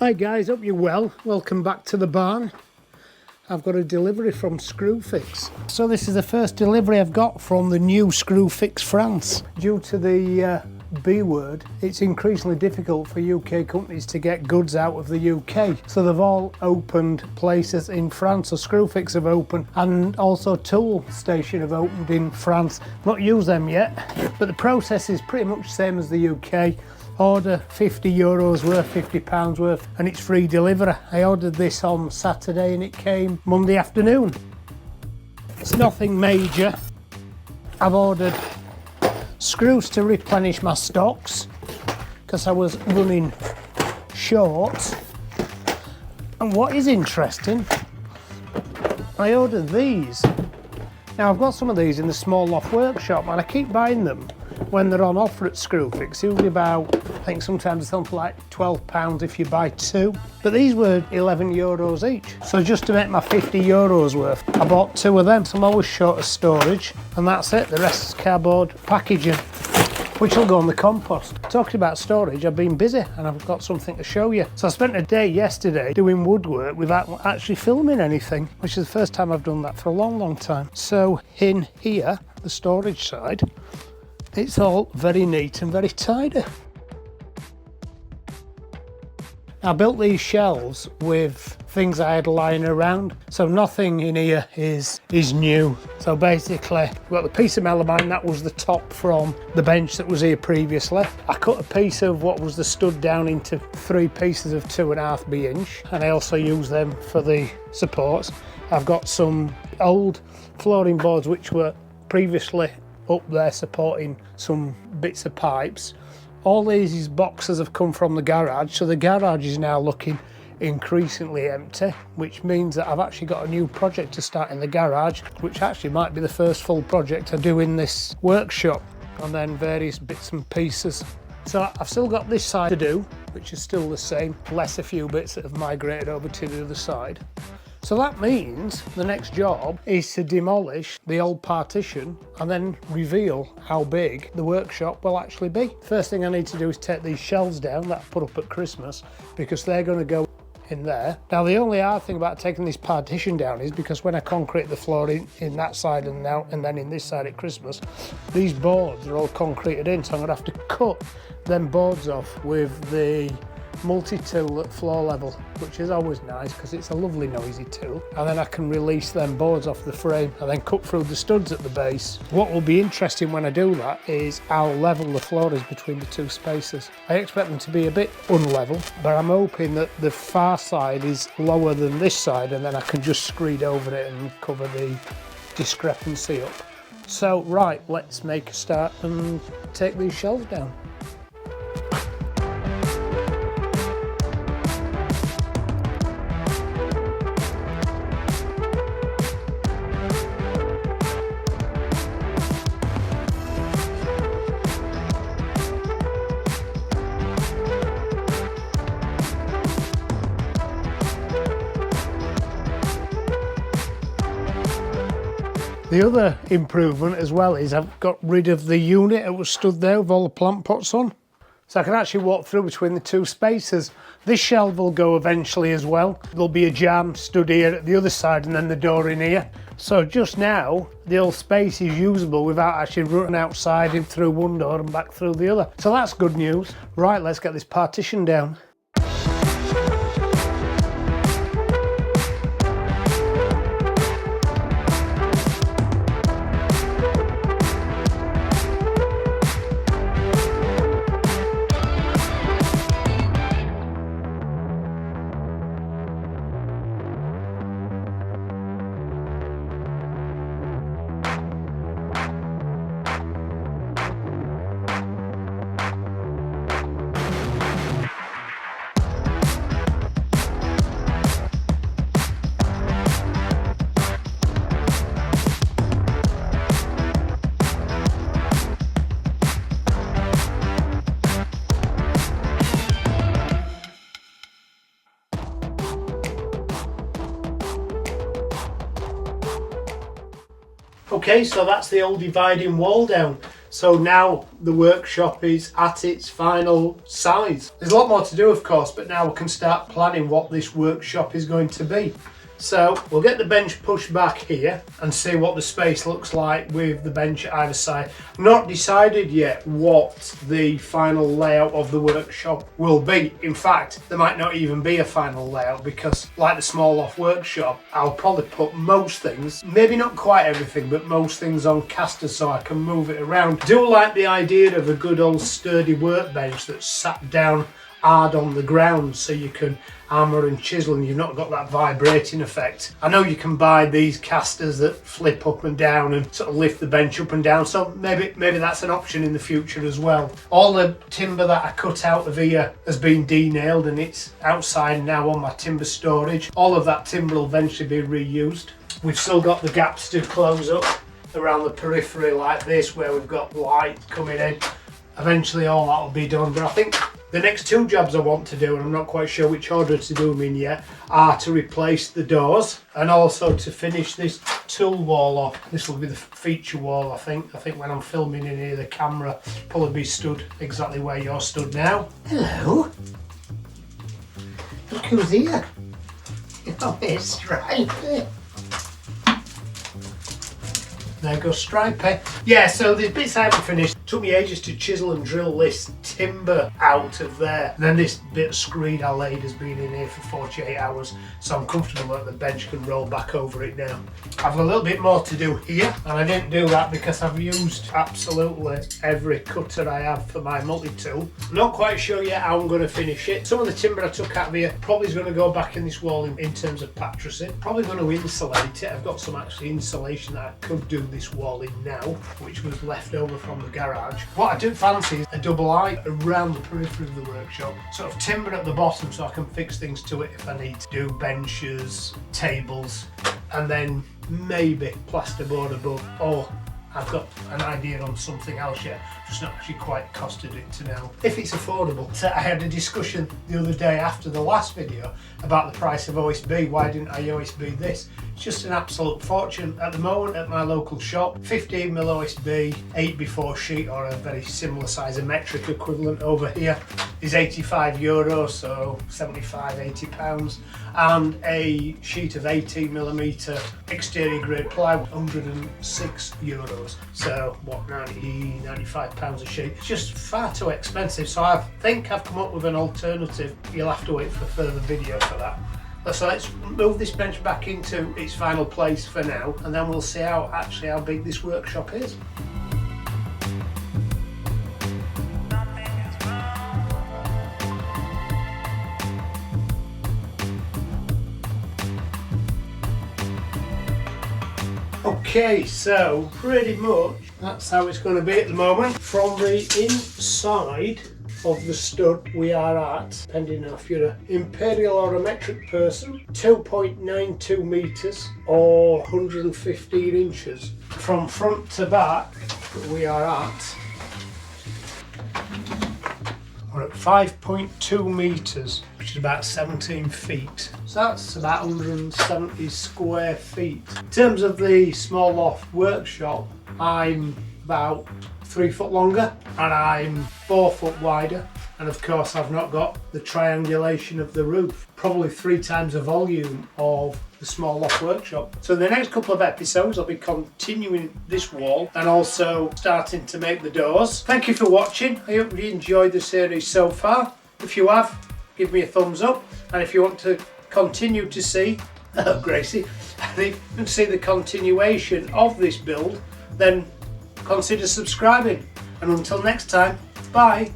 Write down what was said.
Hi guys, hope you're well. Welcome back to the barn. I've got a delivery from Screwfix. So this is the first delivery I've got from the new Screwfix France. Due to the B word, it's increasingly difficult for UK companies to get goods out of the UK. So they've all opened places in France. So Screwfix have opened, and also Tool Station have opened in France. Not used them yet, but the process is pretty much the same as the UK. Order €50 worth, £50 worth, and it's free delivery. I ordered this on Saturday and it came Monday afternoon. It's nothing major. I've ordered screws to replenish my stocks because I was running short. And what is interesting, I ordered these. Now I've got some of these in the small loft workshop and I keep buying them when they're on offer at Screwfix. Usually about, I think sometimes it's on for like £12 if you buy two. But these were €11 each. So just to make my €50 worth, I bought two of them. So I'm always short of storage, and that's it. The rest is cardboard packaging, which will go on the compost. Talking about storage, I've been busy and I've got something to show you. So I spent a day yesterday doing woodwork without actually filming anything, which is the first time I've done that for a long, long time. So in here, the storage side, it's all very neat and very tidy. I built these shelves with things I had lying around, so nothing in here is new. So basically, we've got the piece of melamine, that was the top from the bench that was here previously. I cut a piece of what was the stud down into 3 pieces of 2.5 inch, and I also use them for the supports. I've got some old flooring boards which were previously up there supporting some bits of pipes. All these boxes have come from the garage, so the garage is now looking increasingly empty, which means that I've actually got a new project to start in the garage, which actually might be the first full project I do in this workshop, and then various bits and pieces. So I've still got this side to do, which is still the same, less a few bits that have migrated over to the other side. So that means the next job is to demolish the old partition and then reveal how big the workshop will actually be. First thing I need to do is take these shelves down that I put up at Christmas, because they're going to go in there. Now the only hard thing about taking this partition down is because when I concrete the floor in that side and then in this side at Christmas, these boards are all concreted in, so I'm going to have to cut them boards off with the multi-tool at floor level, which is always nice because it's a lovely noisy tool, and then I can release them boards off the frame and then cut through the studs at the base. What will be interesting when I do that is how level the floor is between the two spaces. I expect them to be a bit unlevel, but I'm hoping that the far side is lower than this side, and then I can just screed over it and cover the discrepancy up. So right, let's make a start and take these shelves down. The other improvement as well is I've got rid of the unit that was stood there with all the plant pots on. So I can actually walk through between the two spaces. This shelf will go eventually as well. There'll be a jamb stood here at the other side and then the door in here. So just now, the old space is usable without actually running outside and through one door and back through the other. So that's good news. Right, let's get this partition down. Okay, so that's the old dividing wall down. So now the workshop is at its final size. There's a lot more to do, of course, but now we can start planning what this workshop is going to be. So we'll get the bench pushed back here and see what the space looks like with the bench at either side. Not decided yet what the final layout of the workshop will be. In fact, there might not even be a final layout because, like the small loft workshop, I'll probably put most things, maybe not quite everything, but most things on casters so I can move it around. Do like the idea of a good old sturdy workbench that's sat down hard on the ground so you can hammer and chisel and you've not got that vibrating effect. I know you can buy these casters that flip up and down and sort of lift the bench up and down, so maybe that's an option in the future as well. All the timber that I cut out of here has been de-nailed and it's outside now on my timber storage. All of that timber will eventually be reused. We've still got the gaps to close up around the periphery like this where we've got light coming in. Eventually all that will be done, but I think the next two jobs I want to do, and I'm not quite sure which order to do them in yet, are to replace the doors and also to finish this tool wall off. This will be the feature wall, I think. I think when I'm filming in here, the camera will probably be stood exactly where you're stood now. Hello. Look who's here. Oh, it's Stripey. There goes Stripey. Yeah, so the bits I haven't finished. Took me ages to chisel and drill this timber out of there. And then this bit of screen I laid has been in here for 48 hours, so I'm comfortable that the bench can roll back over it now. I've got a little bit more to do here, and I didn't do that because I've used absolutely every cutter I have for my multi-tool. I'm not quite sure yet how I'm going to finish it. Some of the timber I took out of here probably is going to go back in this wall in terms of patricing. Probably going to insulate it. I've got some actually insulation that I could do this wall in now, which was left over from the garage. What I do fancy is a double eye around the periphery of the workshop, sort of timber at the bottom so I can fix things to it if I need to do benches, tables, and then maybe plasterboard above, or I've got an idea on something else yet, just not actually quite costed it to know if it's affordable. So I had a discussion the other day after the last video about the price of OSB. Why didn't I OSB this? It's just an absolute fortune. At the moment at my local shop, 15mm OSB 8x4 sheet, or a very similar size of metric equivalent over here, is €85, so 75, 80 pounds, and a sheet of 18mm exterior grade plywood, €106. So what, 90, 95 pounds a sheet. It's just far too expensive, so I think I've come up with an alternative. You'll have to wait for a further video for that. So let's move this bench back into its final place for now, and then we'll see how big this workshop is. Okay, so pretty much that's how it's going to be at the moment. From the inside of the stud we are at, depending on if you're an imperial or a metric person, 2.92 metres or 115 inches. From front to back we are at, we're at 5.2 metres, which is about 17 feet. So that's about 170 square feet. In terms of the small loft workshop, I'm about 3 foot longer and I'm 4 foot wider, and of course I've not got the triangulation of the roof, probably 3 times the volume of the small loft workshop. So in the next couple of episodes I'll be continuing this wall and also starting to make the doors. Thank you for watching. I hope you enjoyed the series so far. If you have, give me a thumbs up, and if you want to continue to see Gracie, and if you want to see the continuation of this build, then consider subscribing. And until next time, bye.